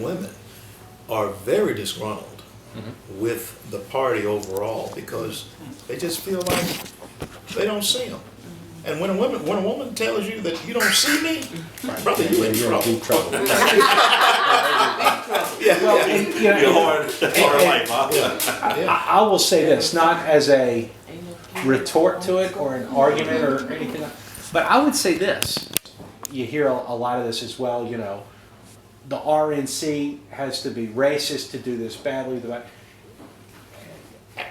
Women are very disgruntled with the party overall because they just feel like they don't see them. And when a woman tells you that you don't see me, brother, you in trouble. I will say this, not as a retort to it or an argument or anything, but I would say this. You hear a lot of this as well, you know, the RNC has to be racist to do this badly.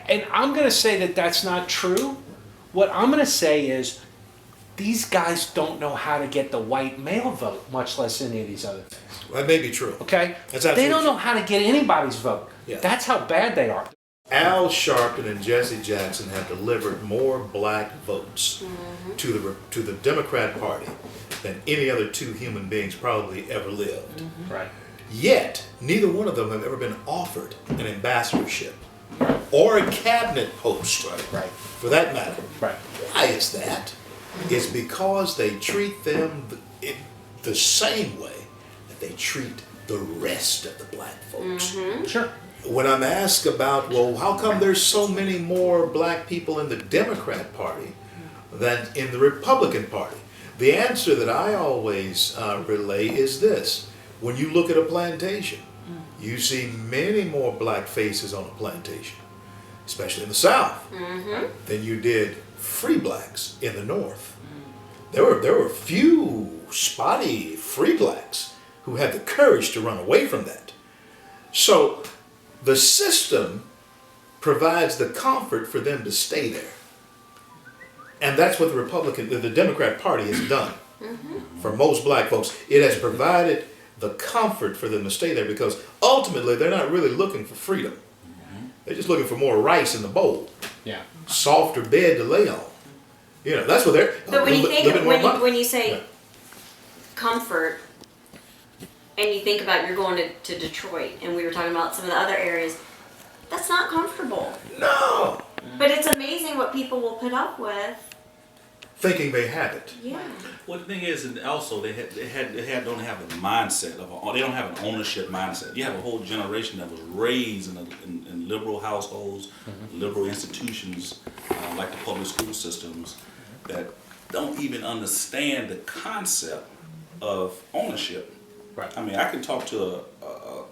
And I'm going to say that that's not true. What I'm going to say is these guys don't know how to get the white male vote, much less any of these other things. Well, that may be true. Okay? That's absolutely they don't know true. how to get anybody's vote. Yeah. That's how bad they are. Al Sharpton and Jesse Jackson have delivered more black votes to the Democrat Party than any other two human beings probably ever lived. Right. Yet, neither one of them have ever been offered an ambassadorship or a cabinet post, Right. for that matter. Right. Why is that? It's because they treat them the same way that they treat the rest of the black folks. Sure. When I'm asked about, well, how come there's so many more black people in the Democrat Party than in the Republican Party? The answer that I always relay is this. When you look at a plantation, you see many more black faces on a plantation, especially in the South, than you did free blacks in the North. There were few spotty free blacks who had the courage to run away from that. So the system provides the comfort for them to stay there. And that's what the Democrat Party has done. For most black folks, it has provided the comfort for them to stay there because ultimately they're not really looking for freedom. They're just looking for more rice in the bowl. Yeah. Softer bed to lay on. You know, that's what they're. But when you think of, when you say comfort, and you think about you're going to Detroit, and we were talking about some of the other areas, that's not comfortable. No. But it's amazing what people will put up with. Thinking they have it. Yeah. Well, the thing is, and also they don't have a mindset they don't have an ownership mindset. You have a whole generation that was raised in liberal households, liberal institutions like the public school systems that don't even understand the concept of ownership. Right. I mean, I can talk to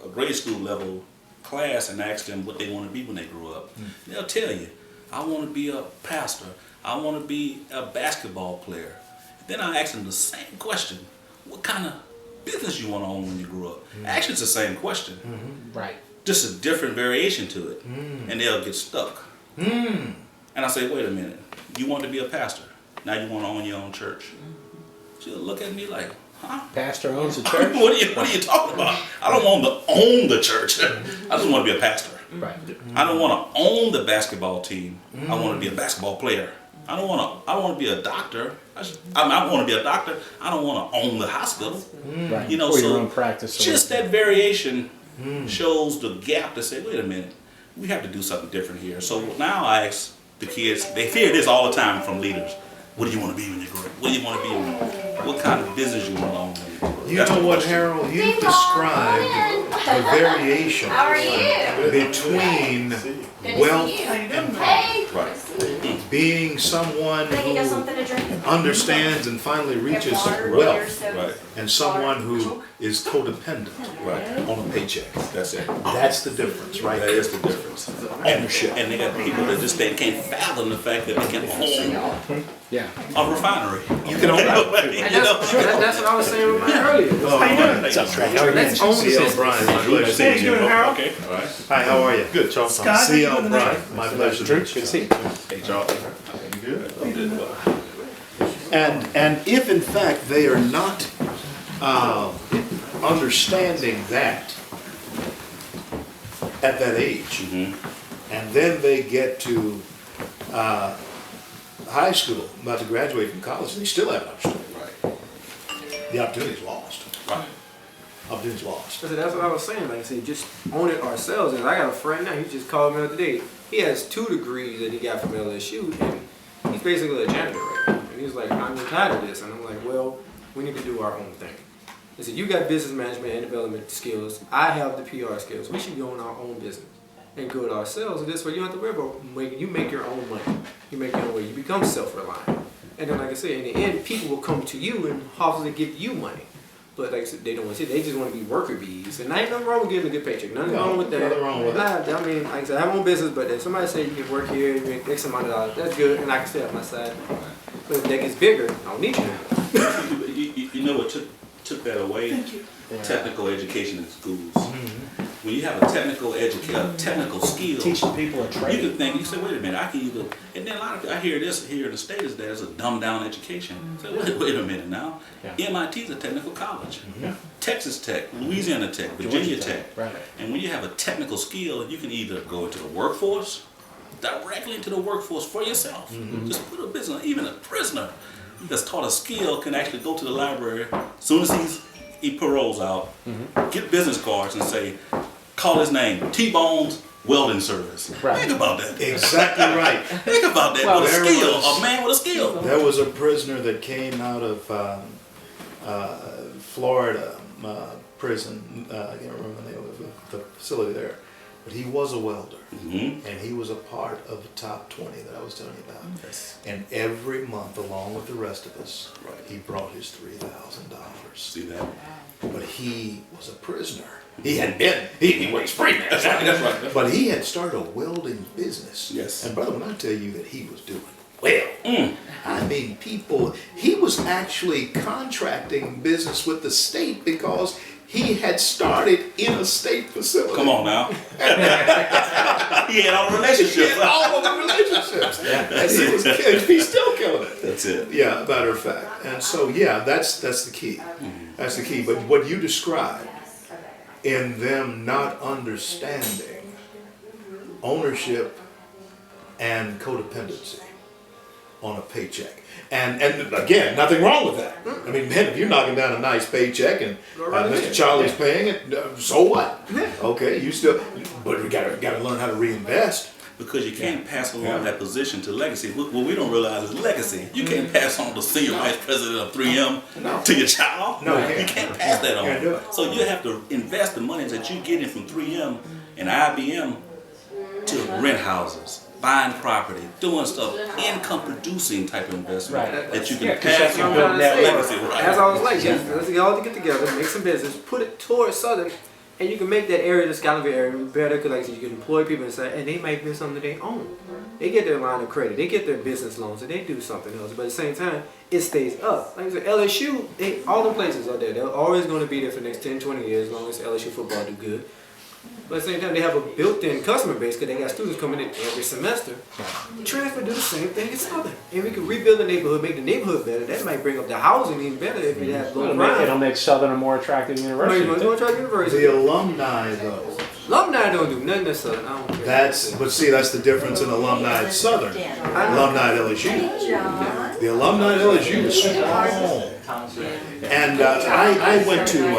a grade school level class and ask them what they want to be when they grow up. They'll tell you, I want to be a pastor. I want to be a basketball player. Then I ask them the same question. What kind of business you want to own when you grow up? Actually, it's the same question. Right. Just a different variation to it. And they'll get stuck. And I say, wait a minute. You want to be a pastor. Now you want to own your own church. She'll look at me like, huh? Pastor owns a church? What are you talking about? I don't want to own the church. I just want to be a pastor. Right. I don't want to own the basketball team. I want to be a basketball player. I don't want to be a doctor. I want to be a doctor. I don't want to own the hospital. Right. You know, or so your own practice. just that variation shows the gap to say, wait a minute, we have to do something different here. So now I ask the kids, they hear this all the time from leaders. What do you want to be when you grow up? What do you want to be what kind of business you want to own when you grow up? You know what, Harold? You've described the variation How are you? between wealth and power. Right. Being someone Can I get us who something to drink? understands and finally reaches Water, wealth, beer, Right. and someone who is codependent Right. on a paycheck. That's it. That's the difference, right? That is the difference. Ownership. And they got people that just they can't fathom the fact that they can own Yeah. a refinery. You can own that. You know? That's what I was saying earlier. What's up, Trey? How are you? Let's own the C.L. system. Bryan, my pleasure seeing you. Harold? Okay, all right. Hi, how are you? Good, Charles. Scott, how you C.L. doing Bryan, tonight? my pleasure. Good to see you. Hey, Charles. You good? I'm good. And if in fact they are not understanding that at that age, and then they get to high school, about to graduate from college, and they still haven't understood it. Right. The opportunity is lost. Right. Opportunity is lost. So that's what I was saying. Like I said, just own it ourselves. And I got a friend now. He just called me the other day. He has 2 degrees that he got from LSU, and he's basically a janitor right now. And he's like, I'm tired of this. And I'm like, well, we need to do our own thing. I said, you got business management and development skills. I have the PR skills. We should go in our own business and grow it ourselves. And this way you don't have to worry about you make your own money. You make your own way. You become self-reliant. And then, like I said, in the end, people will come to you and hopefully give you money. But like I said, they don't want to see. They just want to be worker bees. And ain't nothing wrong with getting a good paycheck. Nothing wrong with that. Nothing wrong with that. I mean, like I said, I have my own business, but if somebody say you can work here, you make X amount of dollars, that's good, and I can stay on my side. But if that gets bigger, I don't need you. You know what took that away? Technical education in schools. When you have a technical skill, Teaching people a trade. you can think, you say, wait a minute, I can either, and then a lot of, I hear this here in the States, is there's a dumbed down education. So wait a minute now. Yeah. MIT is a technical college. Yeah. Texas Tech, Louisiana Tech, Virginia Georgia Tech. Right. And when you have a technical skill, you can either go into the workforce, directly into the workforce for yourself. Just put a business, even a prisoner that's taught a skill can actually go to the library as soon as he paroles out, get business cards and say, call his name, T-Bone's Welding Service. Right. Think about that. Exactly right. Think about that. Well, with a there skill, was- a man with a skill. There was a prisoner that came out of Florida prison. I can't remember the name of the facility there, but he was a welder, and he was a part of the top 20 that I was telling you about. Yes. And every month, along with the rest of us, Right. he brought his $3,000. See that? But he was a prisoner. He had been. He was free. That's right. That's right. But he had started a welding business. Yes. And brother, when I tell you that he was doing well, I mean, he was actually contracting business with the state because he had started in a state facility. Come on now. He had all the He relationships. had all of the relationships. And he's still killing it. That's it. Yeah, matter of fact. And so, yeah, that's the key. That's the key. But what you described in them not understanding ownership and codependency on a paycheck. And again, nothing wrong with that. I mean, man, if you're knocking down a nice paycheck and Mr. Charlie's paying it, so what? Okay, you still, but you gotta learn how to reinvest. Because you can't pass along that position to legacy. What we don't realize is legacy. You can't pass on the senior vice president of 3M to your child. No, you can't pass that Can't do it. on. So you have to invest the money that you're getting from 3M and IBM to rent houses, buying property, doing stuff, income producing type of investment Right. that you can Yeah, 'cause pass that's on building that that legacy. As I was like, let's get all get together, make some business, put it towards Southern, and you can make that area, the Scotlandville area, better because like, you can employ people inside, and they might build something they own. They get their line of credit, they get their business loans, and they do something else. But at the same time, it stays up. Like I said, LSU, all the places are there. They're always going to be there for the next 10, 20 years, as long as LSU football do good. But at the same time, they have a built-in customer base because they got students coming in every semester. Transfer do the same thing as Southern. And we can rebuild the neighborhood, make the neighborhood better. That might bring up the housing even better if we have low crime. It'll make Southern a more attractive university. The alumni, though, Alumni don't do nothing at Southern. I don't care. that's the difference in alumni at Southern, alumni at LSU. The alumni at LSU is strong. And I went to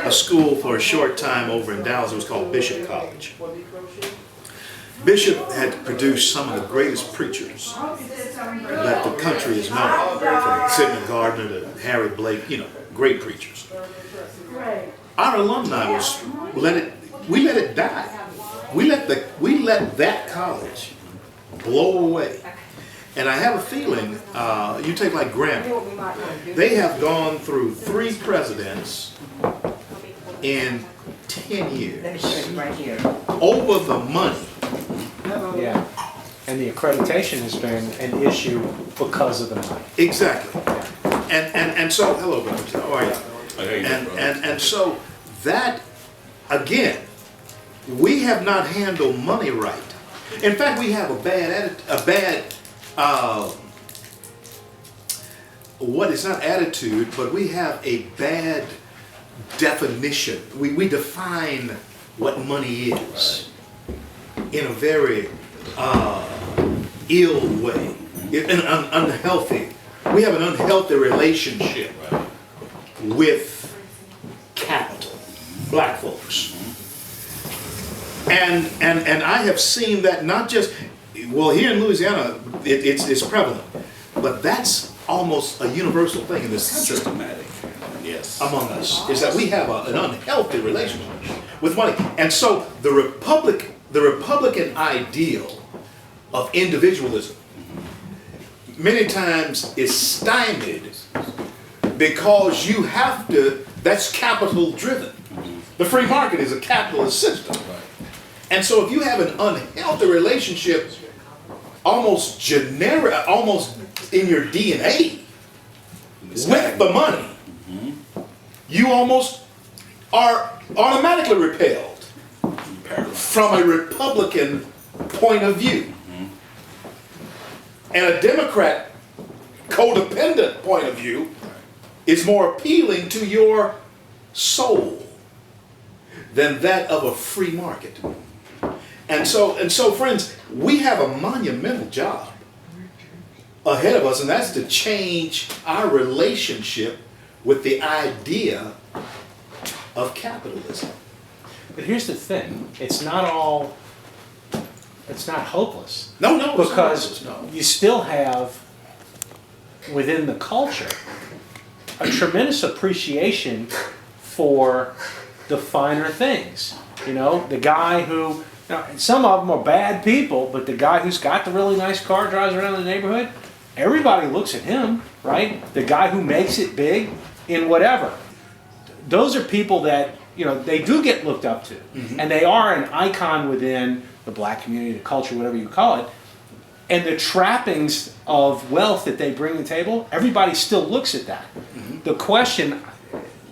a school for a short time over in Dallas. It was called Bishop College. Bishop had produced some of the greatest preachers that the country has known, from Sidney Gardner to Harry Blake, great preachers. Our alumni we let it die. We let that college blow away. And I have a feeling, you take like Graham, they have gone through 3 presidents in 10 years. Let me show you right here. Over the money. Yeah. And the accreditation has been an issue because of the money. Exactly. And so, hello, brother. How are you? And so that, again, we have not handled money right. In fact, we have a bad it's not attitude, but we have a bad definition. We define what money is in a very ill way, in an unhealthy. We have an unhealthy relationship with capital, black folks. And I have seen that not just, well, here in Louisiana, it's prevalent, but that's almost a universal thing in this country. Systematic. Yes. among us is that we have an unhealthy relationship with money. And so the Republican ideal of individualism many times is stymied because you have to, that's capital driven. The free market is a capitalist system. And so if you have an unhealthy relationship, almost generic, almost in your DNA with the money, you almost are automatically repelled from a Republican point of view. And a Democrat codependent point of view is more appealing to your soul than that of a free market. And so friends, we have a monumental job ahead of us, and that's to change our relationship with the idea of capitalism. But here's the thing, it's not hopeless. No, it's not Because hopeless, no. you still have, within the culture, a tremendous appreciation for the finer things. You know, the guy who, some of them are bad people, but the guy who's got the really nice car, drives around the neighborhood, everybody looks at him, right? The guy who makes it big in whatever. Those are people that, they do get looked up to. And they are an icon within the black community, the culture, whatever you call it. And the trappings of wealth that they bring to the table, everybody still looks at that. The question,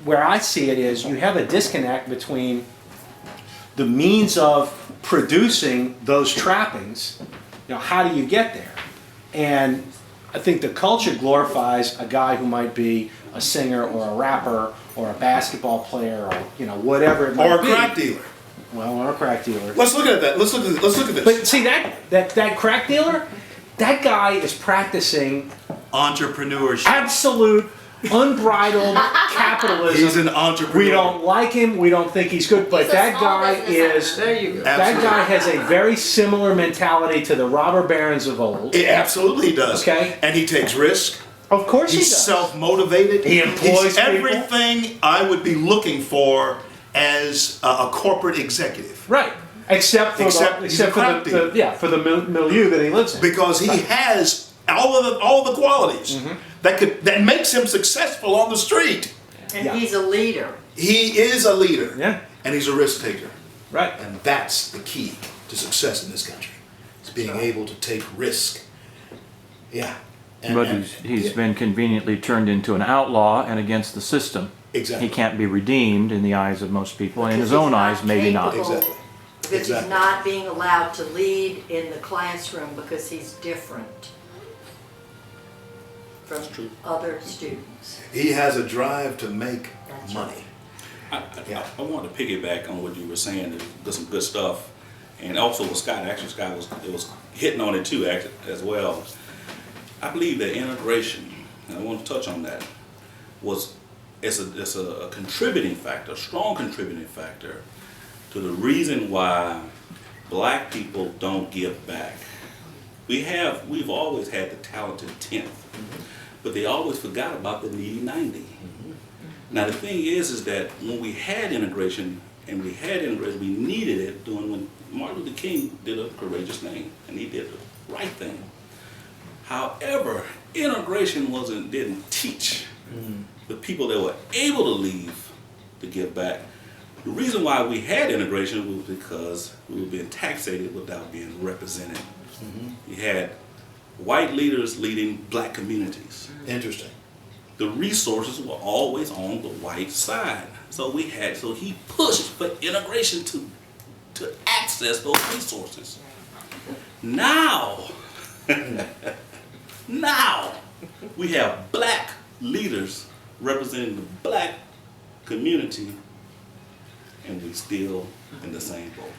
where I see it, is you have a disconnect between the means of producing those trappings. How do you get there? And I think the culture glorifies a guy who might be a singer or a rapper or a basketball player or whatever it might be. Or a crack dealer. Well, or a crack dealer. Let's look at that. Let's look at this. But see that crack dealer, that guy is practicing Entrepreneurship. absolute unbridled capitalism. He's an entrepreneur. We don't like him. We don't think he's good. But He's a that small guy business is. owner. There you go. That guy has a very similar mentality to the robber barons of old. It absolutely does. Okay. And he takes risk. Of course he He's does. self-motivated. He employs He's people. everything I would be looking for as a corporate executive. Right. Except for Except he's a crack dealer. for the milieu that he lives in. Because he has all of the qualities that makes him successful on the street. And Yeah. he's a leader. He is a leader. Yeah. And he's a risk taker. Right. And that's the key to success in this country. It's being able to take risk. Yeah. But he's been conveniently turned into an outlaw and against the system. Exactly. He can't be redeemed in the eyes of most people, and in his own eyes, maybe not. Exactly. Because Exactly. he's not being allowed to lead in the classroom because he's different from other students. He has a drive to make That's money. I want to piggyback on what you were saying. There's some good stuff, and also what Scott was hitting on it too, as well. I believe that integration, and I want to touch on that, it's a contributing factor, a strong contributing factor to the reason why black people don't give back. We've always had the talented 10th, but they always forgot about the needy 90. Now the thing is that when we had integration, we needed it during when Martin Luther King did a courageous thing, and he did the right thing. However, integration didn't teach the people that were able to leave to give back. The reason why we had integration was because we were being taxated without being represented. You had white leaders leading black communities. Interesting. The resources were always on the white side. So he pushed for integration to access those resources. Now we have black leaders representing the black community, and we're still in the same boat.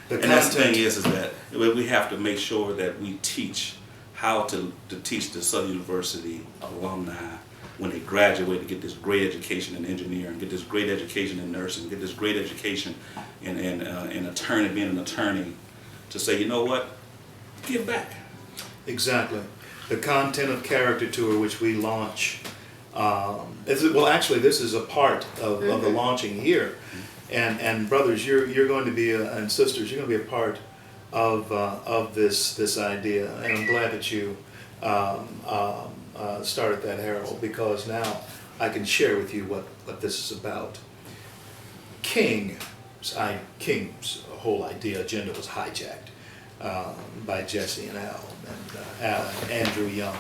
And that's the thing is that we have to make sure that we teach how to teach the Southern University alumni when they graduate to get this great education in engineering, get this great education in nursing, get this great education in attorney, being an attorney, to say, you know what, give back. Exactly. The content of character tour, which we launch Well, actually, this is a part of the launching here, and brothers, you're going to be and sisters, you're going to be a part of this idea, and I'm glad that you started that, Harold, because now I can share with you what this is about. King's whole idea, agenda was hijacked by Jesse and Al and Andrew Young.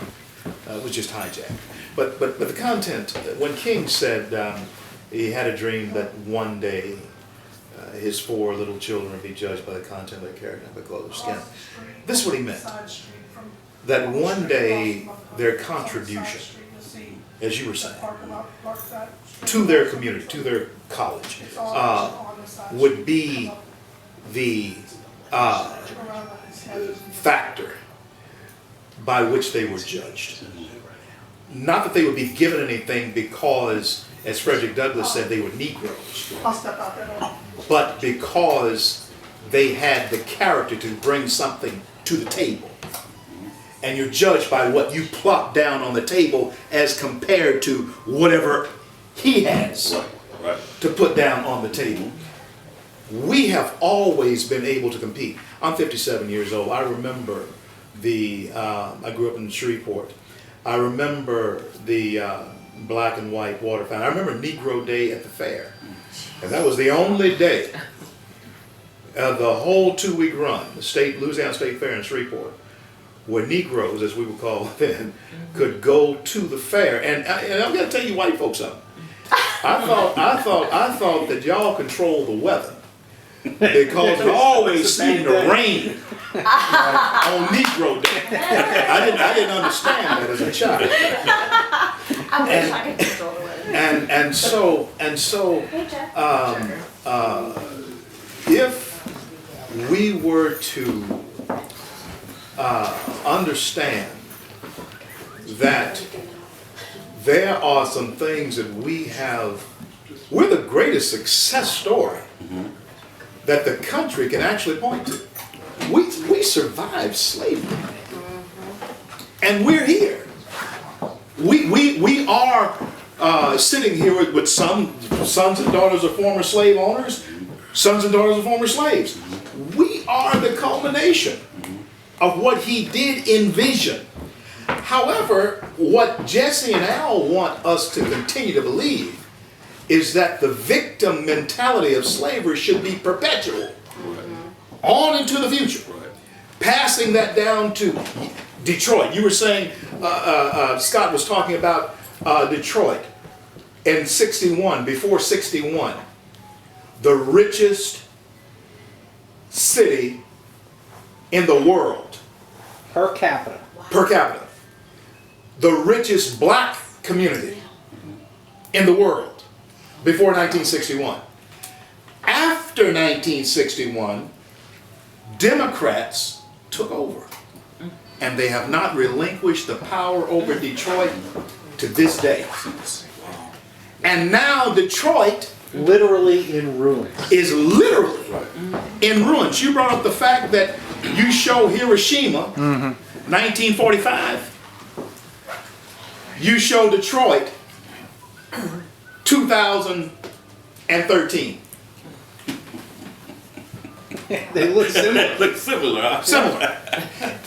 It was just hijacked. But the content, when King said he had a dream that one day his 4 little children would be judged by the content of their character and by the color of their skin, this is what he meant. That one day their contribution, as you were saying, to their community, to their college, would be the factor by which they were judged. Not that they would be given anything because, as Frederick Douglass said, they were Negroes, but because they had the character to bring something to the table. And you're judged by what you plop down on the table as compared to whatever he has to put down on the table. We have always been able to compete. I'm 57 years old. I remember I grew up in Shreveport. I remember the black and white water fountain. I remember Negro Day at the fair. And that was the only day of the whole 2-week run, the Louisiana State Fair in Shreveport, where Negroes, as we would call them then, could go to the fair. And I'm going to tell you white folks something. I thought that y'all control the weather because it always seemed to rain on Negro Day. I didn't understand that as a child. I wish I could control the weather. And so if we were to understand that there are some things that we're the greatest success story that the country can actually point to. We survived slavery, and we're here. We are sitting here with some sons and daughters of former slave owners, sons and daughters of former slaves. We are the culmination of what he did envision. However, what Jesse and Al want us to continue to believe is that the victim mentality of slavery should be perpetual on into the future. Passing that down to Detroit. You were saying, Scott was talking about Detroit in 61, before 61, the richest city in the world. Per capita. Per capita. The richest black community in the world before 1961. After 1961, Democrats took over. And they have not relinquished the power over Detroit to this day. And now Detroit Literally in ruins. is literally in ruins. You brought up the fact that you show Hiroshima, 1945. You show Detroit, 2013. They look similar. Look similar, huh? Similar.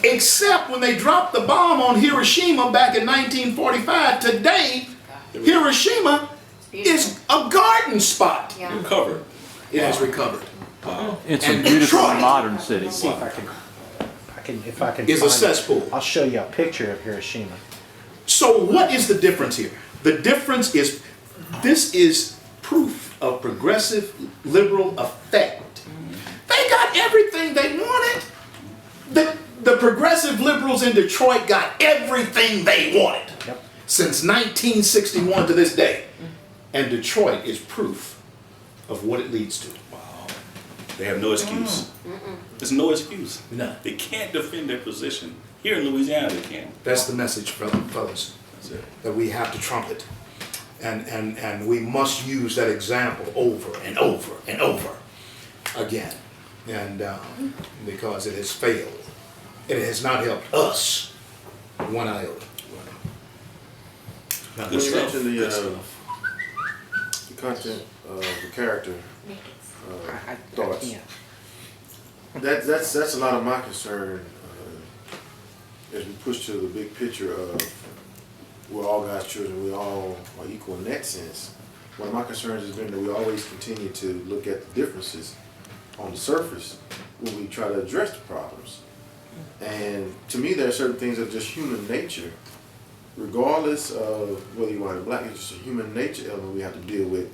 Except when they dropped the bomb on Hiroshima back in 1945, today, Hiroshima is a garden spot. Yeah. Recovered. It has recovered. It's And a beautiful Detroit modern city. See if I can Is a find it. cesspool. I'll show you a picture of Hiroshima. So what is the difference here? The difference is, this is proof of progressive liberal effect. They got everything they wanted. The progressive liberals in Detroit got everything they wanted since 1961 to this day. And Detroit is proof of what it leads to. Wow. They have no excuse. There's no excuse. None. They can't defend their position. Here in Louisiana, they can. That's the message, fellas, That's it. that we have to trumpet. And we must use that example over and over and over again. And because it has failed. It has not helped us one iota. Now, Good When you stuff. mentioned Good stuff. the content of the character thoughts, that's a lot of my concern as we push to the big picture of we're all God's children, we all are equal in that sense. One of my concerns has been that we always continue to look at the differences on the surface when we try to address the problems. And to me, there are certain things that are just human nature, regardless of whether you're white or black. It's just a human nature element we have to deal with,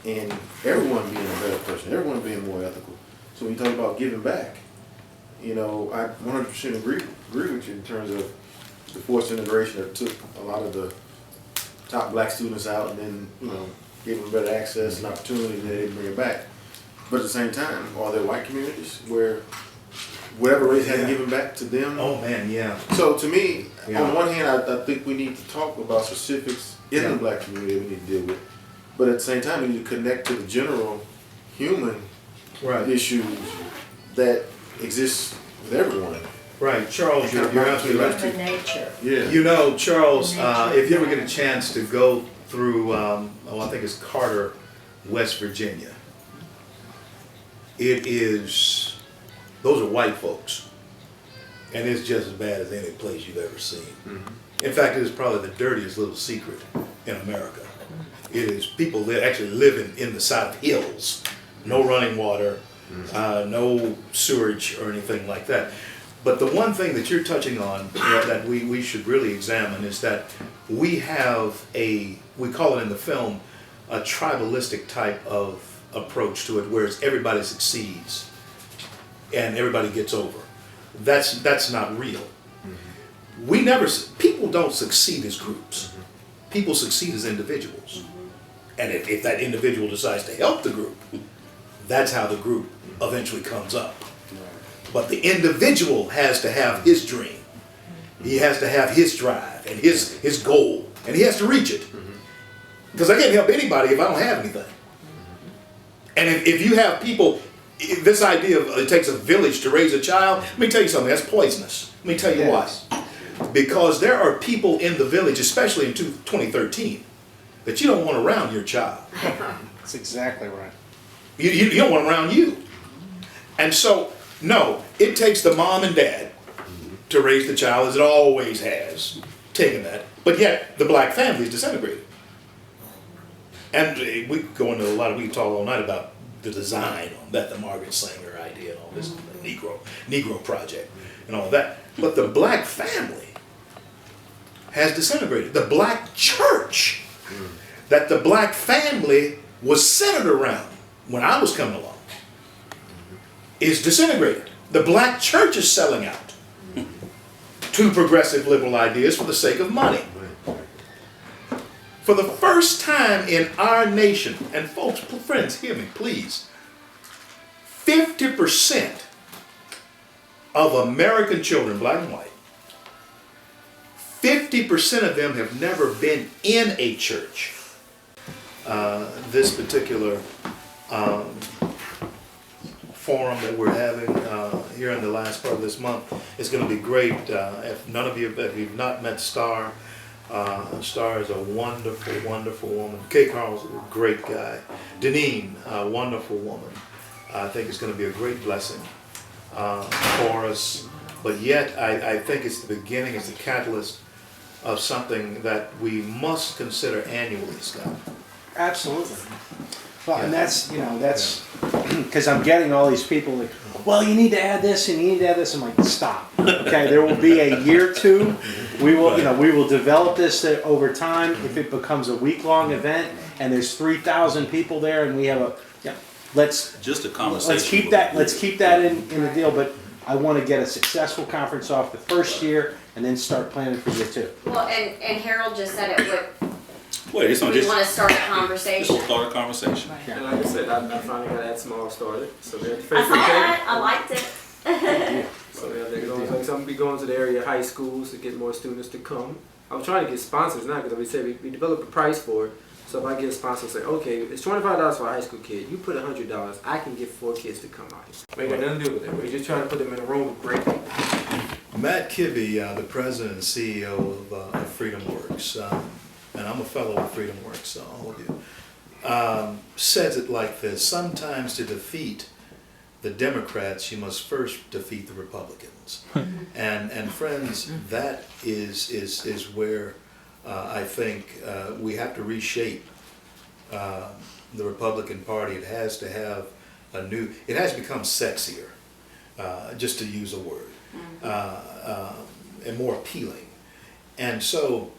and everyone being a better person, everyone being more ethical. So when you talk about giving back, you know, I 100% agree with you in terms of the forced integration that took a lot of the top black students out and then, you know, gave them better access and opportunity, and then they bring it back. But at the same time, are there white communities where whatever race hadn't given back to them? Oh man, yeah. So to me, Yeah. on the one hand, I think we need to talk about specifics in the black community that we need to deal with. But at the same time, we need to connect to the general human Right. issues that exist with everyone. Right, Charles, you're absolutely right. Human nature. Yeah. You know, Charles, if you ever get a chance to go through, I think it's Carter, West Virginia, it is, those are white folks, and it's just as bad as any place you've ever seen. In fact, it is probably the dirtiest little secret in America. It is people that actually live in the side of hills, no running water, no sewerage or anything like that. But the one thing that you're touching on that we should really examine is that we have we call it in the film, a tribalistic type of approach to it, whereas everybody succeeds and everybody gets over. That's not real. People don't succeed as groups. People succeed as individuals. And if that individual decides to help the group, that's how the group eventually comes up. But the individual has to have his dream. He has to have his drive and his goal, and he has to reach it. Because I can't help anybody if I don't have anything. And if you have people, this idea of it takes a village to raise a child, let me tell you something, that's poisonous. Let me tell you why. Because there are people in the village, especially in 2013, that you don't want around your child. That's exactly right. You don't want around you. And so, no, it takes the mom and dad to raise the child, as it always has taken that. But yet, the black family is disintegrated. And we go into we can talk all night about the design on that, the Margaret Sanger idea and all this, the Negro Project and all that. But the black family has disintegrated. The black church that the black family was centered around when I was coming along is disintegrated. The black church is selling out to progressive liberal ideas for the sake of money. For the first time in our nation, and folks, friends, hear me, please, 50% of American children, black and white, 50% of them have never been in a church. This particular forum that we're having here in the last part of this month is going to be great. If none of you, if you've not met Star, Star is a wonderful, wonderful woman. Kay Carl's a great guy. Deneen, a wonderful woman. I think it's going to be a great blessing for us. But yet, I think it's the beginning, it's the catalyst of something that we must consider annually, Scott. Absolutely. Well, and that's because I'm getting all these people like, well, you need to add this and you need to add this. I'm like, stop. Okay, there will be a year or two. We will, we will develop this over time. If it becomes a week-long event and there's 3,000 people there and we have let's Just a conversation. Let's keep that in the deal. But I want to get a successful conference off the first year and then start planning for year two. Well, and Harold just said it. Wait, it's not We just. want to start a Just conversation. will start a conversation. And like I said, I finally got that small started. So they're I saw that. I liked it. So they're going to, so I'm gonna be going to the area high schools to get more students to come. I'm trying to get sponsors now because we said we developed a price for it. So if I get a sponsor, say, okay, it's $25 for a high school kid. You put $100, I can get 4 kids to come out here. We ain't got nothing to do with it. We're just trying to put them in a room with great people. Matt Kibbe, the president and CEO of Freedom Works, and I'm a fellow with Freedom Works, so all of you, says it like this: sometimes to defeat the Democrats, you must first defeat the Republicans. And friends, that is where I think we have to reshape the Republican Party. It has to have it has become sexier, just to use a word, and more appealing. And so,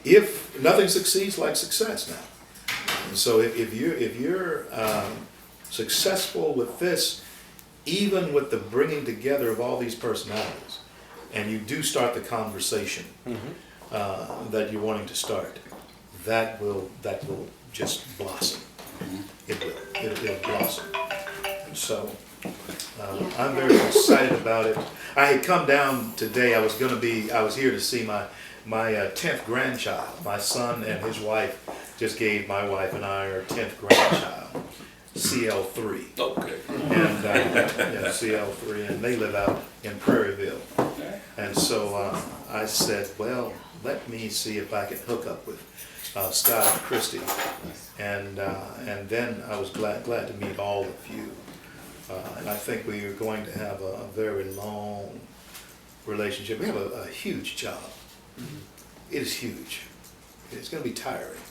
if nothing succeeds like success now, and so if you're successful with this, even with the bringing together of all these personalities, and you do start the conversation that you're wanting to start, that will just blossom. It will. It'll blossom. And so I'm very excited about it. I had come down today. I was here to see my 10th grandchild. My son and his wife just gave my wife and I our 10th grandchild, CL3. Okay. And CL3, and they live out in Prairieville. And so I said, well, let me see if I can hook up with Scott and Christy, and then I was glad to meet all of you, and I think we are going to have a very long relationship. We have a huge job. It is huge. It's going to be tiring,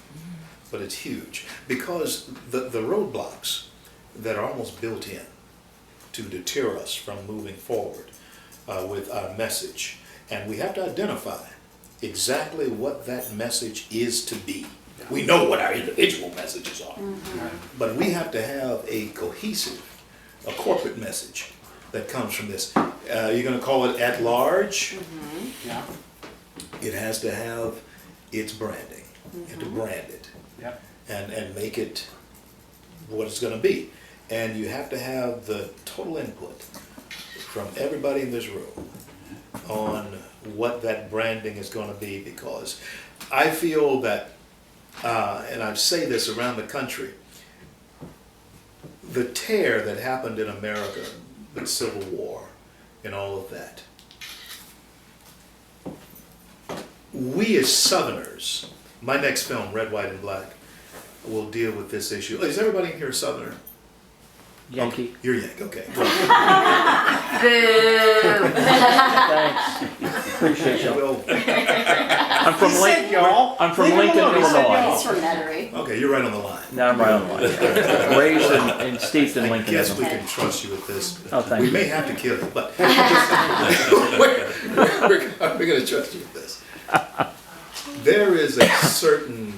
but it's huge because the roadblocks that are almost built in to deter us from moving forward with our message, and we have to identify exactly what that message is to be. We know what our individual messages are, but we have to have a cohesive, a corporate message that comes from this. You're going to call it at large. Yeah. It has to have its branding. You have to brand it and make it what it's going to be. And you have to have the total input from everybody in this room on what that branding is going to be, because I feel that, and I say this around the country, the tear that happened in America, the Civil War and all of that, we as Southerners, my next film, Red, White, and Black, will deal with this issue. Is everybody in here a Southerner? Yankee. Okay. You're Yankee, okay. Boo. Thanks. Appreciate you. Well, I'm from He said Lincoln. y'all. I'm from Leave him Lincoln, alone. He said Illinois. y'all. From Metairie. okay, you're right on the line. No, I'm right on the line. Raised and steeped in I Lincoln. guess we can trust you with this. Oh, thank We you. may have to kill you, but we're going to trust you with this. There is a certain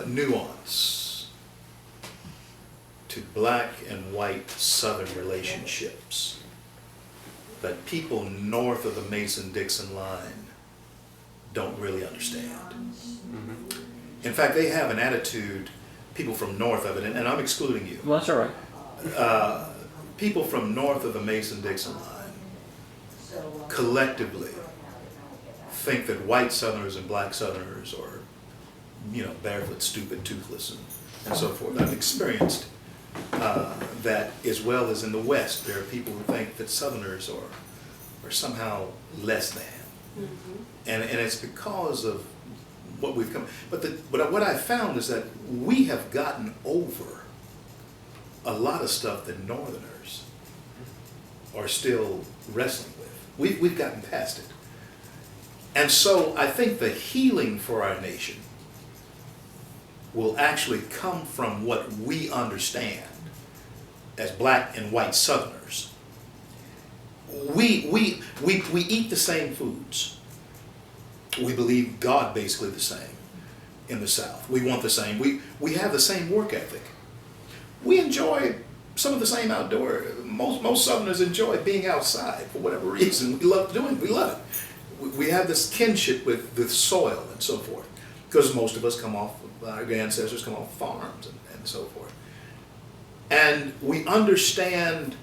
nuance to black and white Southern relationships that people north of the Mason-Dixon line don't really understand. In fact, they have an attitude, people from north of it, and I'm excluding you, Well, that's all right. people from north of the Mason-Dixon line collectively think that white Southerners and black Southerners are, barefoot, stupid, toothless, and so forth. I've experienced that as well as in the West. There are people who think that Southerners are somehow less than. And it's because of what we've come. But what I found is that we have gotten over a lot of stuff that Northerners are still wrestling with. We've gotten past it. And so I think the healing for our nation will actually come from what we understand as black and white Southerners. We eat the same foods. We believe God basically the same in the South. We want the same. We have the same work ethic. We enjoy some of the same outdoor. Most Southerners enjoy being outside for whatever reason. We love doing. We love it. We have this kinship with the soil and so forth, because most of us come off. Our ancestors come off farms and so forth. And we understand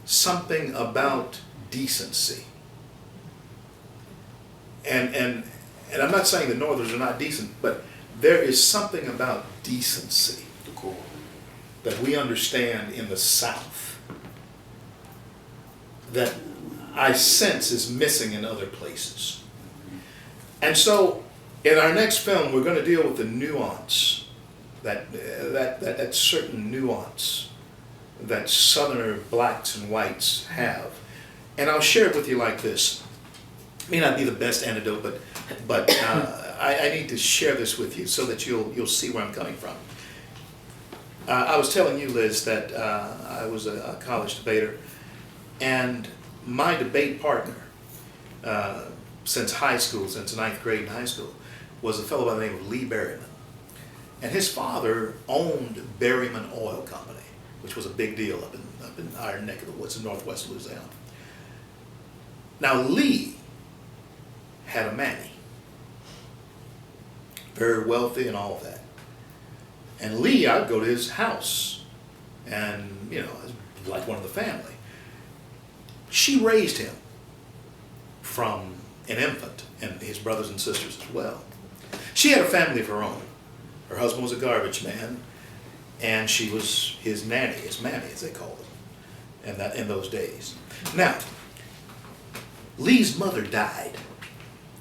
something about decency. And I'm not saying the Northerners are not decent, but there is something about decency that we understand in the South that I sense is missing in other places. And so, in our next film, we're going to deal with the nuance, that certain nuance that Southerner blacks and whites have. And I'll share it with you like this. It may not be the best antidote, but I need to share this with you so that you'll see where I'm coming from. I was telling you, Liz, that I was a college debater, and my debate partner since high school, since ninth grade in high school, was a fellow by the name of Lee Berryman. And his father owned Berryman Oil Company, which was a big deal up in our neck of the woods in northwest Louisiana. Now Lee had a mammy, very wealthy and all of that. And Lee, I'd go to his house, and like one of the family. She raised him from an infant, and his brothers and sisters as well. She had a family of her own. Her husband was a garbage man, and she was his nanny, his mammy, as they called it, and that in those days. Now, Lee's mother died,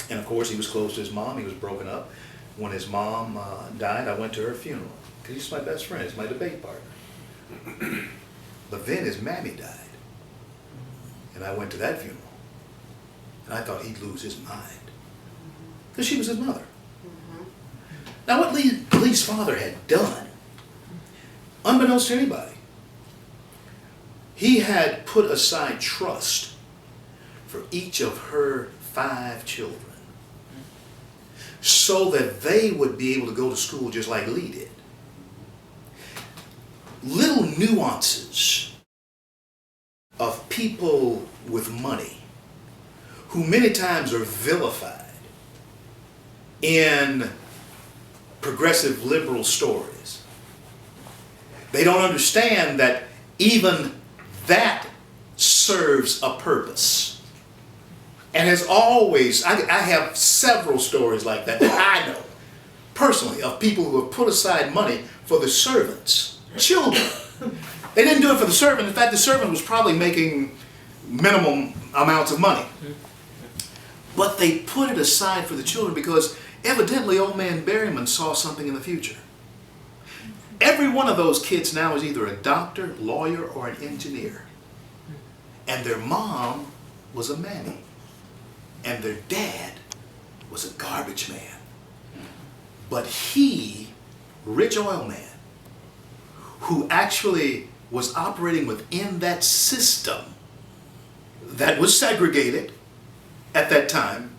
and of course he was close to his mom. He was broken up. When his mom died, I went to her funeral because he's my best friend. He's my debate partner. But then his mammy died, and I went to that funeral, and I thought he'd lose his mind because she was his mother. Now, what Lee's father had done, unbeknownst to anybody, he had put aside trust for each of her 5 children so that they would be able to go to school just like Lee did. Little nuances of people with money who many times are vilified in progressive liberal stories. They don't understand that even that serves a purpose. And has always, I have several stories like that I know personally of people who have put aside money for the servants, children. They didn't do it for the servant. In fact, the servant was probably making minimum amounts of money. But they put it aside for the children because evidently old man Berryman saw something in the future. Every one of those kids now is either a doctor, lawyer, or an engineer. And their mom was a mammy. And their dad was a garbage man. But he, rich oil man, who actually was operating within that system that was segregated at that time,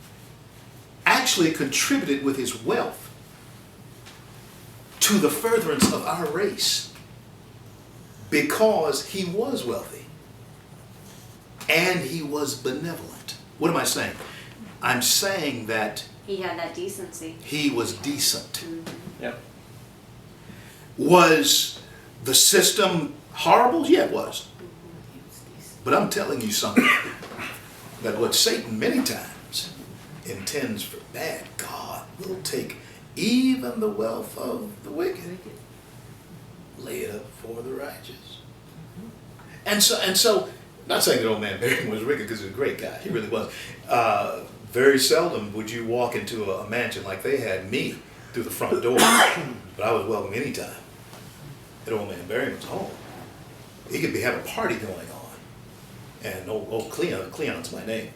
actually contributed with his wealth to the furtherance of our race because he was wealthy and he was benevolent. What am I saying? I'm saying that He had that decency. he was decent. Yep. Was the system horrible? Yeah, it was. But I'm telling you something, that what Satan many times intends for bad, God will take even the wealth of the wicked, lay it up for the righteous. And so, not saying that old man Berryman was wicked because he was a great guy. He really was. Very seldom would you walk into a mansion like they had me through the front door, but I was welcome anytime at old man Berryman's home. He could have a party going on, and old Cleon's my name.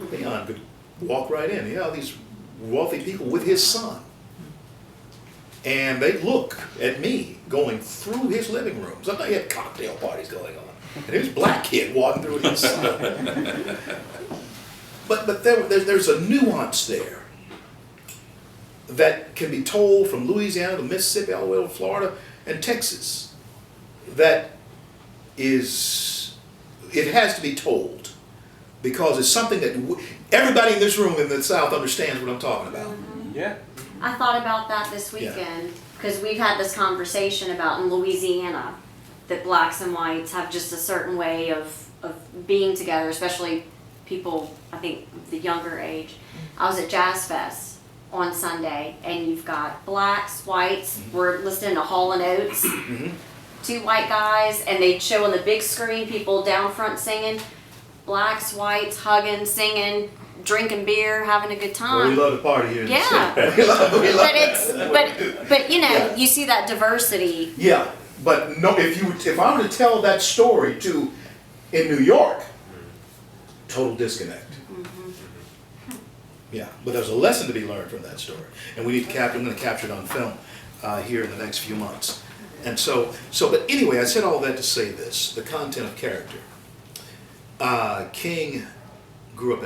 Cleon could walk right in. These wealthy people with his son. And they look at me going through his living room. Sometimes he had cocktail parties going on. And there's a black kid walking through with his son. But there's a nuance there that can be told from Louisiana to Mississippi, all the way to Florida and Texas. That is, it has to be told because it's something that everybody in this room in the South understands what I'm talking about. Yeah. I thought about that this weekend because we've had this conversation about in Louisiana that blacks and whites have just a certain way of being together, especially people, I think, the younger age. I was at Jazz Fest on Sunday, and you've got blacks, whites. We're listening to Hall & Oates, 2 white guys, and they show on the big screen people down front singing. blacks, whites, hugging, singing, drinking beer, having a good time. Well, we love the party here in the Yeah. city. we love But it. it's but you know, Yeah. you see that diversity. Yeah, but no, if I were to tell that story in New York, total disconnect. Yeah, but there's a lesson to be learned from that story, and we need to capture. I'm going to capture it on film here in the next few months. And but anyway, I said all that to say this: the content of character. King grew up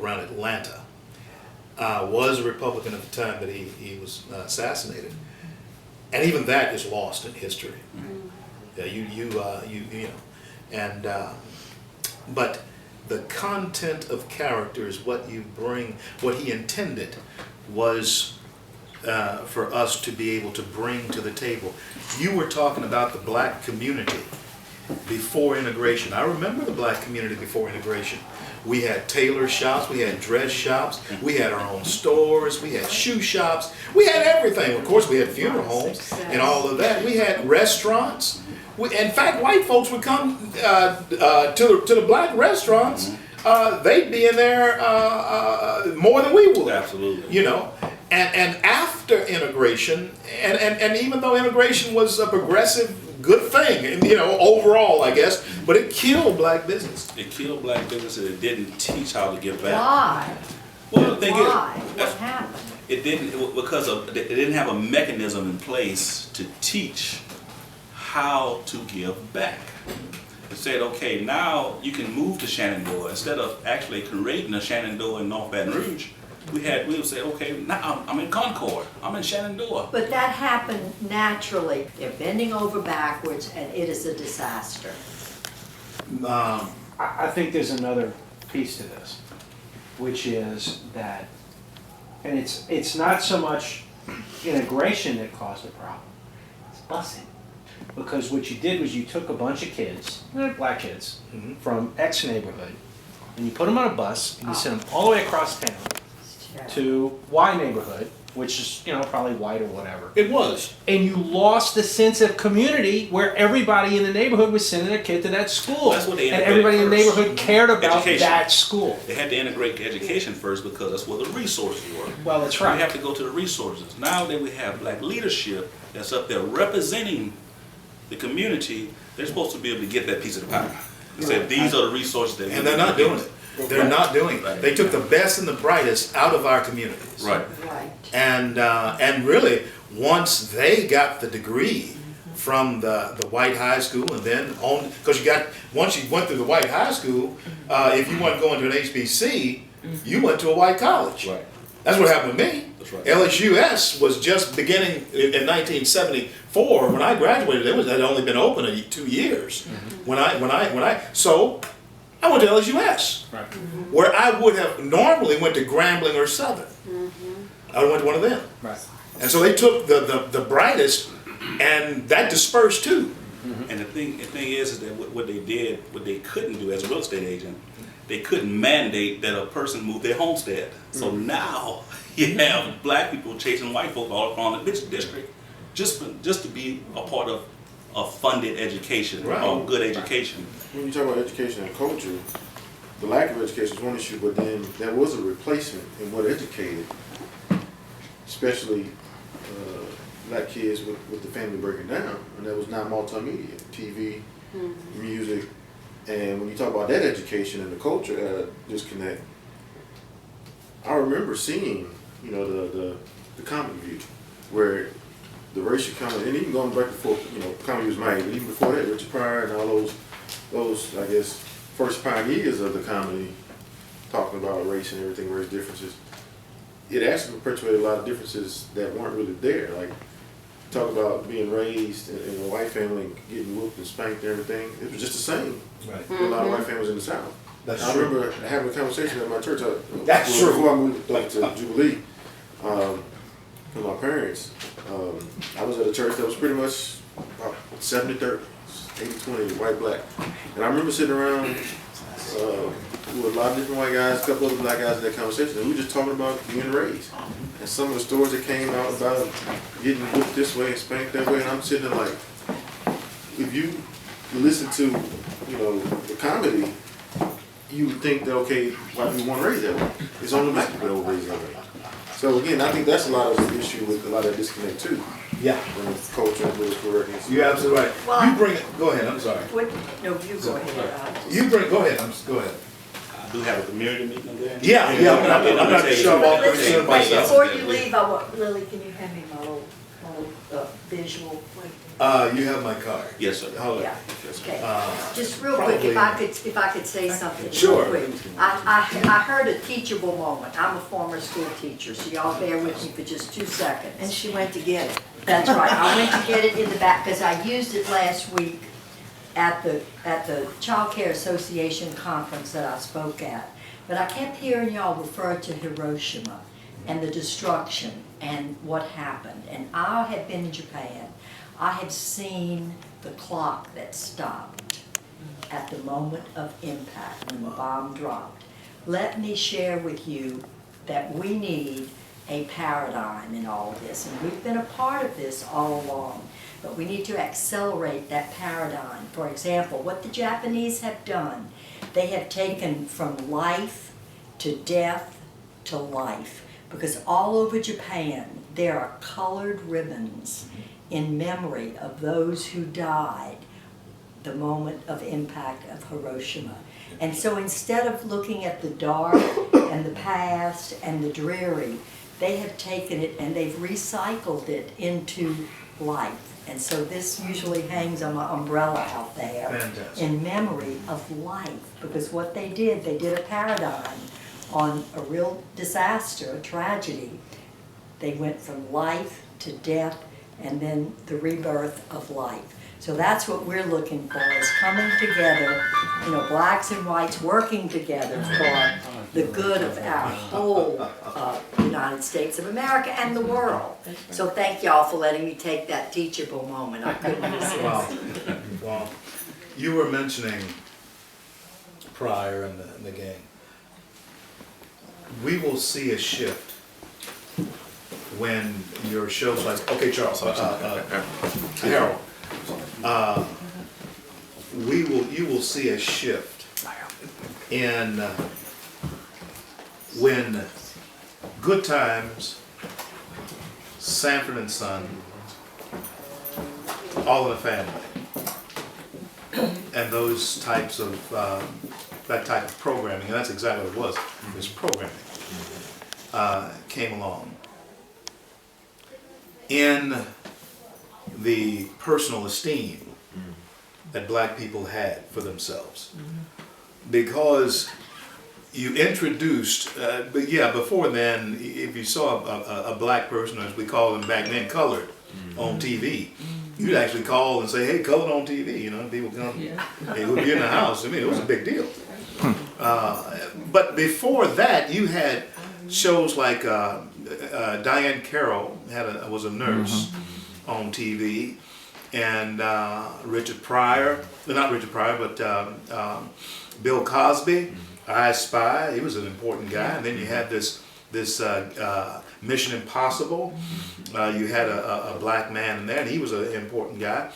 around Atlanta. Was a Republican at the time that he was assassinated, and even that is lost in history. Yeah, you know, and but the content of character is what you bring. What he intended was for us to be able to bring to the table. You were talking about the black community before integration. I remember the black community before integration. We had tailor shops, we had dress shops, we had our own stores, we had shoe shops, we had everything. Of course, we had funeral homes and all of that. We had restaurants. In fact, white folks would come to the black restaurants. They'd be in there more than we would. Absolutely. You know, and after integration, and even though integration was a progressive good thing, you know, overall, I guess, but it killed black business. It killed black business and it didn't teach how to give back. Why? Well, the thing Why? is, What happened? it didn't have a mechanism in place to teach how to give back. It said, okay, now you can move to Shenandoah. Instead of actually creating a Shenandoah in North Baton Rouge, we would say, okay, now I'm in Concord, I'm in Shenandoah. But that happened naturally. They're bending over backwards and it is a disaster. I think there's another piece to this, which is that, and it's not so much integration that caused the problem, it's busing. Because what you did was you took a bunch of kids, black kids, from X neighborhood, and you put them on a bus, and you sent them all the way across town to Y neighborhood, which is, you know, probably white or whatever. It was. And you lost the sense of community where everybody in the neighborhood was sending their kid to that school. That's what they and integrated everybody in the first. neighborhood cared about Education. that school. They had to integrate education first because that's where the resources were. Well, that's We right. have to go to the resources. Now that we have black leadership that's up there representing the community, they're supposed to be able to get that piece of the pie. They said these are the resources that And they're not doing it. They're not doing it. They took the best and the brightest out of our communities. Right. Right. And really, once they got the degree from the white high school, and then on, because once you went through the white high school, if you weren't going to an HBC, you went to a white college. Right. That's what happened with me. That's right. LSUS was just beginning in 1974 when I graduated. It had only been open 2 years. So I went to LSUS, Right. where I would have normally went to Grambling or Southern. I went to one of them. Right. And so they took the brightest, and that dispersed too. And the thing is that what they couldn't do as a real estate agent, they couldn't mandate that a person move their homestead. So now you have black people chasing white folk all around the district just to be a part of a funded education or good education. When you talk about education and culture, the lack of education is one issue, but then there was a replacement in what educated, especially black kids with the family breaking down, and that was not multimedia, TV, music. And when you talk about that education and the culture disconnect, I remember seeing, you know, the Comedy View, where the racial comedy, and even going back before, you know, comedy was made, but even before that, Richard Pryor and all those I guess first pioneers of the comedy, talking about race and everything, race differences. It actually perpetuated a lot of differences that weren't really there. Like, talk about being raised in a white family and getting whooped and spanked and everything. It was just the same. Right. In a lot of white families in the South. That's I true. remember having a conversation at my church. That's true. Before I moved to Jubilee, with my parents, I was at a church that was pretty much about 70-30, 80-20, white, black. And I remember sitting around with a lot of different white guys, a couple other black guys in that conversation, and we were just talking about being raised. And some of the stories that came out about getting whipped this way and spanked that way, and I'm sitting there like, if you listen to, you know, the comedy, you would think that, okay, white people want to raise that way. It's only black people that will raise that way. So again, I think that's a lot of the issue with a lot of disconnect too. Yeah, With culture and political correctness. you're absolutely right. Well, You bring it, go ahead, I'm sorry. What, no, you go ahead. You bring, go ahead, go ahead. I do have a community meeting there. Yeah, I'm not to shove off Listen, concern wait, myself. before you leave, I want, Lily, can you hand me my little visual? You have my card. Yes, sir. Hold it. Yeah, okay. Uh, Just real quick, if I could say something real Sure. quick. I heard a teachable moment. I'm a former school teacher, so y'all bear with me for just 2 seconds. And she went to get it. That's right. I went to get it in the back because I used it last week at the Child Care Association conference that I spoke at. But I kept hearing y'all refer to Hiroshima and the destruction and what happened. And I have been in Japan. I have seen the clock that stopped at the moment of impact when the bomb dropped. Let me share with you that we need a paradigm in all this, and we've been a part of this all along, but we need to accelerate that paradigm. For example, what the Japanese have done, they have taken from life to death to life, because all over Japan there are colored ribbons in memory of those who died the moment of impact of Hiroshima. And so instead of looking at the dark and the past and the dreary, they have taken it and they've recycled it into life. And so this usually hangs on my umbrella out there. Fantastic. In memory of life, because what they did a paradigm on a real disaster, a tragedy. They went from life to death and then the rebirth of life. So that's what we're looking for, is coming together, blacks and whites working together for the good of our whole United States of America and the world. So thank y'all for letting me take that teachable moment. I couldn't resist. Well, you were mentioning Pryor and the gang. We will see a shift when your shows like, okay, Charles, Harold, you will see a shift in when Good Times, Sanford and Son, All in the Family, and those types of that type of programming, and that's exactly what it was. It was programming came along. In the personal esteem that black people had for themselves. Because you introduced, but yeah, before then, if you saw a black person, as we call them back then, colored, on TV, you'd actually call and say, hey, colored on TV, people come, they would be in the house. I mean, it was a big deal. But before that, you had shows like Diane Carroll was a nurse on TV, and Richard Pryor, not Richard Pryor, but Bill Cosby, I Spy. He was an important guy. And then you had this Mission Impossible. You had a black man in there, and he was an important guy.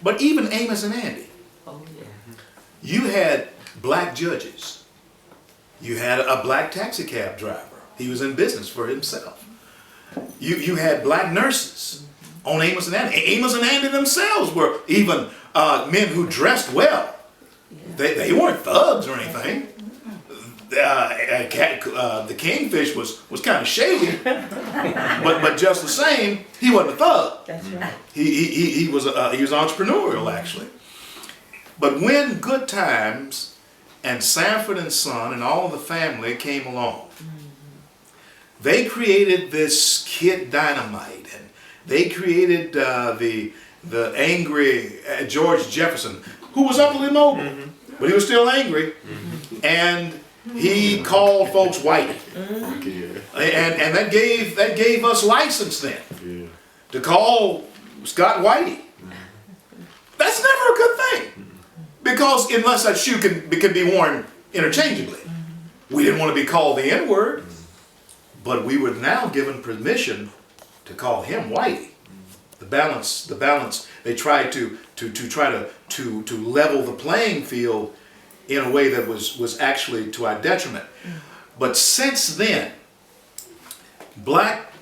But even Amos and Andy. You had black judges. You had a black taxi cab driver. He was in business for himself. You had black nurses on Amos and Andy. Amos and Andy themselves were even men who dressed well. They weren't thugs or anything. The Kingfish was kind of shady, but just the same, he wasn't a thug. That's right. He was entrepreneurial actually. But when Good Times and Sanford and Son and All in the Family came along, they created this Kid Dynamite, and they created the angry George Jefferson, who was upwardly mobile, but he was still angry, and he called folks white, and that gave us license then to call Scott Whitey. That's never a good thing, because unless that shoe can be worn interchangeably, we didn't want to be called the N-word. But we were now given permission to call him Whitey. The balance. They tried to level the playing field in a way that was actually to our detriment. But since then, black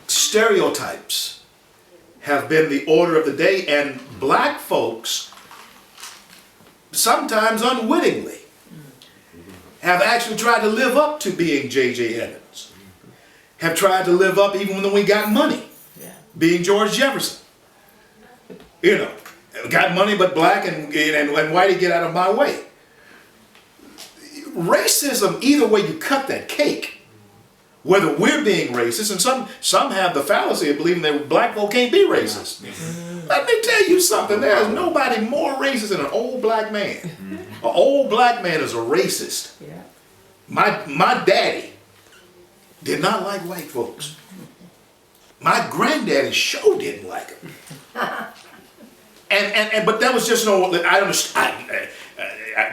stereotypes have been the order of the day, and black folks, sometimes unwittingly, have actually tried to live up to being J.J. Evans, have tried to live up even when we got money, being George Jefferson. You know, got money but black and whitey, get out of my way. Racism, either way you cut that cake, whether we're being racist, and some have the fallacy of believing that black folk can't be racist. Let me tell you something, there's nobody more racist than an old black man. An old black man is a racist. My daddy did not like white folks. My granddaddy sure didn't like them. But that was just no. I understand.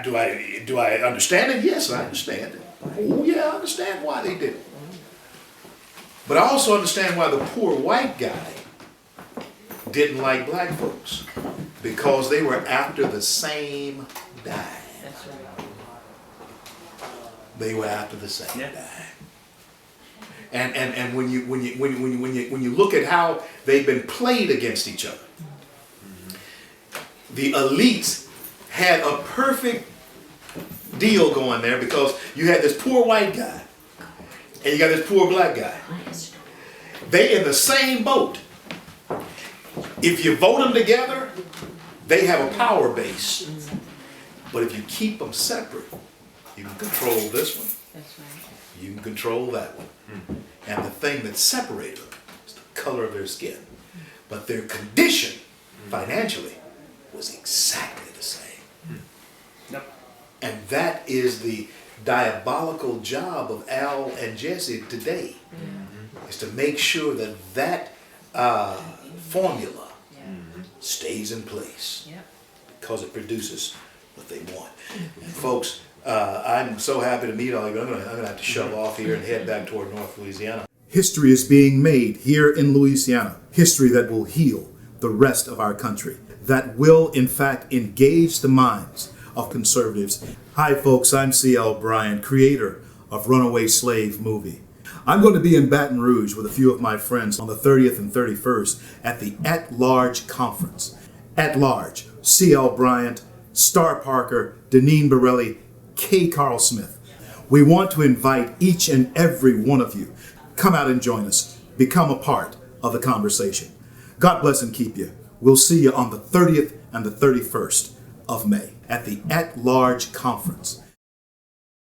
Do I understand it? Yes, I understand it. Oh yeah, I understand why they did it. But I also understand why the poor white guy didn't like black folks, because they were after the same dime. They were after the same dime. And when you look at how they've been played against each other, the elites had a perfect deal going there, because you had this poor white guy and you got this poor black guy. They in the same boat. If you vote them together, they have a power base. But if you keep them separate, you can control this one. You can control that one. And the thing that separated them is the color of their skin. But their condition financially was exactly the same. And that is the diabolical job of Al and Jesse today, is to make sure that that formula stays in place, because it produces what they want. And folks, I'm so happy to meet all of you. I'm gonna have to shove off here and head back toward North Louisiana. History is being made here in Louisiana. History that will heal the rest of our country, that will in fact engage the minds of conservatives. Hi folks, I'm C.L. Bryant, creator of Runaway Slave movie. I'm going to be in Baton Rouge with a few of my friends on the 30th and 31st at the At Large Conference. At Large, C.L. Bryant, Star Parker, Deneen Borelli, K. Carl Smith. We want to invite each and every one of you. Come out and join us. Become a part of the conversation. God bless and keep you. We'll see you on the 30th and the 31st of May at the At Large Conference.